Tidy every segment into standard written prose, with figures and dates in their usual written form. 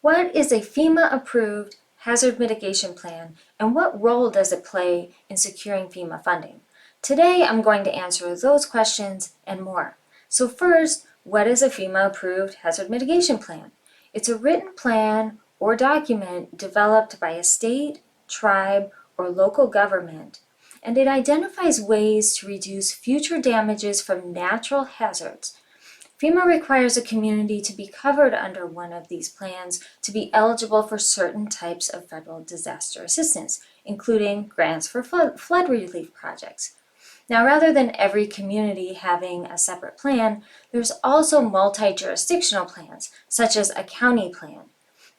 What is a FEMA-approved hazard mitigation plan, and what role does it play in securing FEMA funding? Today, I'm going to answer those questions and more. So first, what is a FEMA-approved hazard mitigation plan? It's a written plan or document developed by a state, tribe, or local government, and it identifies ways to reduce future damages from natural hazards. FEMA requires a community to be covered under one of these plans to be eligible for certain types of federal disaster assistance, including grants for flood relief projects. Now, rather than every community having a separate plan, there's also multi-jurisdictional plans, such as a county plan,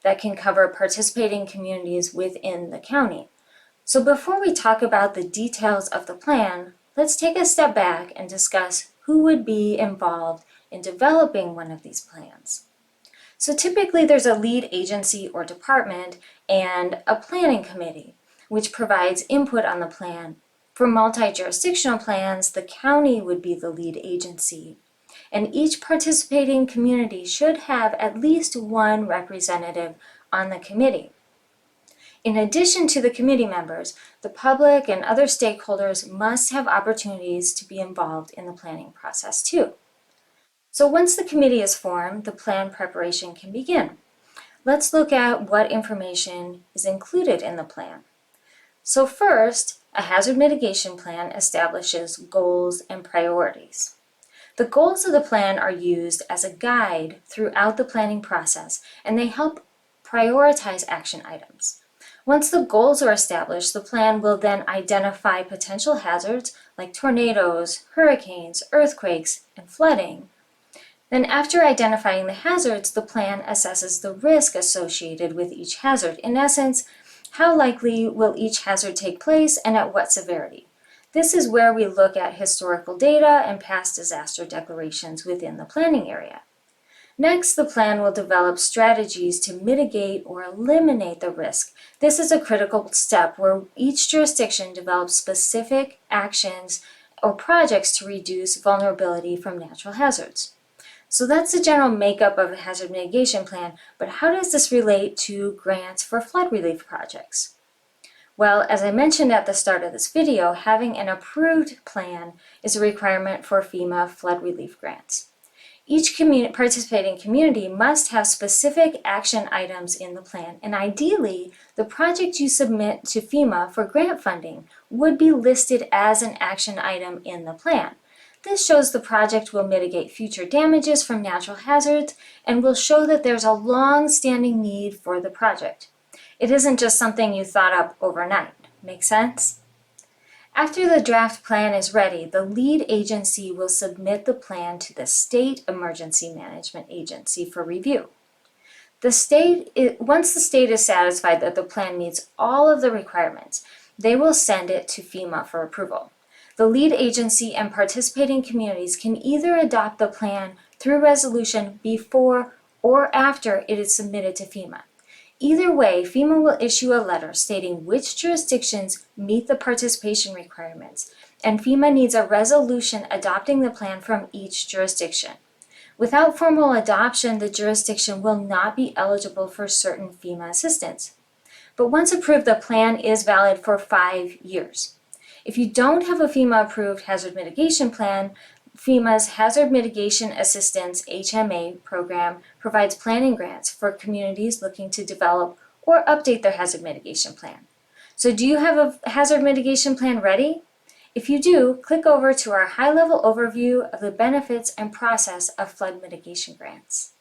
that can cover participating communities within the county. So before we talk about the details of the plan, let's take a step back and discuss who would be involved in developing one of these plans. So typically there's a lead agency or department and a planning committee, which provides input on the plan. For multi-jurisdictional plans, the county would be the lead agency, and each participating community should have at least one representative on the committee. In addition to the committee members, the public and other stakeholders must have opportunities to be involved in the planning process too. So once the committee is formed, the plan preparation can begin. Let's look at what information is included in the plan. So first, a hazard mitigation plan establishes goals and priorities. The goals of the plan are used as a guide throughout the planning process, and they help prioritize action items. Once the goals are established, the plan will then identify potential hazards like tornadoes, hurricanes, earthquakes, and flooding. Then after identifying the hazards, the plan assesses the risk associated with each hazard. In essence, how likely will each hazard take place and at what severity? This is where we look at historical data and past disaster declarations within the planning area. Next, the plan will develop strategies to mitigate or eliminate the risk. This is a critical step where each jurisdiction develops specific actions or projects to reduce vulnerability from natural hazards. So that's the general makeup of a hazard mitigation plan, but how does this relate to grants for flood relief projects? Well, as I mentioned at the start of this video, having an approved plan is a requirement for FEMA flood relief grants. Each participating community must have specific action items in the plan, and ideally, the project you submit to FEMA for grant funding would be listed as an action item in the plan. This shows the project will mitigate future damages from natural hazards and will show that there's a long-standing need for the project. It isn't just something you thought up overnight. Make sense? After the draft plan is ready, the lead agency will submit the plan to the State Emergency Management Agency for review. Once the state is satisfied that the plan meets all of the requirements, they will send it to FEMA for approval. The lead agency and participating communities can either adopt the plan through resolution before or after it is submitted to FEMA. Either way, FEMA will issue a letter stating which jurisdictions meet the participation requirements, and FEMA needs a resolution adopting the plan from each jurisdiction. Without formal adoption, the jurisdiction will not be eligible for certain FEMA assistance. But once approved, the plan is valid for 5 years. If you don't have a FEMA-approved hazard mitigation plan, FEMA's Hazard Mitigation Assistance (HMA) program provides planning grants for communities looking to develop or update their hazard mitigation plan. So do you have a hazard mitigation plan ready? If you do, click over to our high-level overview of the benefits and process of flood mitigation grants.